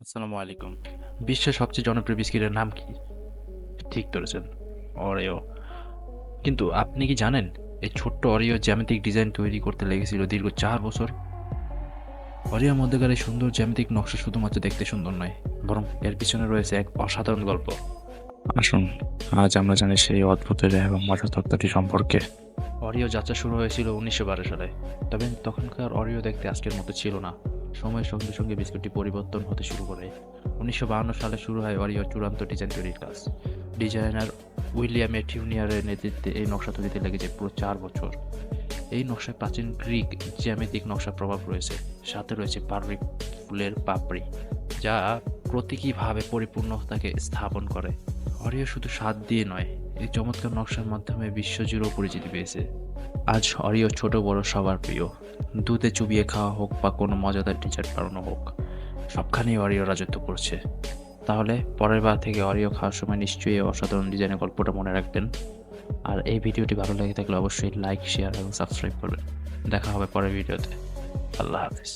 আসসালামু আলাইকুম। বিশ্বের সবচেয়ে জনপ্রিয় বিস্কিটের নাম কি? ঠিক ধরেছেন, অরিও। কিন্তু আপনি কি জানেন এই ছোট্ট অরিও জ্যামিতিক ডিজাইন তৈরি করতে লেগেছিল দীর্ঘ 4 বছর? অরিওর মধ্যেকার এই সুন্দর জ্যামিতিক নকশা শুধুমাত্র দেখতে সুন্দর নয়, বরং এর পিছনে রয়েছে এক অসাধারণ গল্প। আসুন, আজ আমরা জানি সেই অদ্ভুত এবং মজার তত্ত্বটি সম্পর্কে। অরিও যাত্রা শুরু হয়েছিল 1912 সালে। তবে তখনকার অরিও দেখতে আজকের মতো ছিল না। সময়ের সঙ্গে সঙ্গে বিস্কুটটি পরিবর্তন হতে শুরু করে। 1952 সালে শুরু হয় অরিও চূড়ান্ত ডিজাইন তৈরির কাজ। ডিজাইনার উইলিয়াম এটিউনিয়ারের নেতৃত্বে এই নকশা তৈরিতে লেগেছে পুরো 4 বছর। এই নকশায় প্রাচীন গ্রিক জ্যামিতিক নকশার প্রভাব রয়েছে। সাথে রয়েছে পারফিক ফুলের পাপড়ি, যা প্রতীকীভাবে পরিপূর্ণতাকে স্থাপন করে। অরিও শুধু স্বাদ দিয়ে নয়, এই চমৎকার নকশার মাধ্যমে বিশ্বজুড়েও পরিচিতি পেয়েছে। আজ অরিও ছোট বড় সবার প্রিয়। দুধে চুবিয়ে খাওয়া হোক বা কোনো মজাদার ডেজার্ট বানানো হোক, সবখানেই অরিও রাজত্ব করছে। তাহলে পরের বার থেকে অরিও খাওয়ার সময় নিশ্চয়ই এই অসাধারণ ডিজাইনের গল্পটা মনে রাখবেন। আর এই ভিডিওটি ভালো লেগে থাকলে অবশ্যই লাইক, শেয়ার এবং সাবস্ক্রাইব করবেন। দেখা হবে পরের ভিডিওতে। আল্লাহ হাফেজ।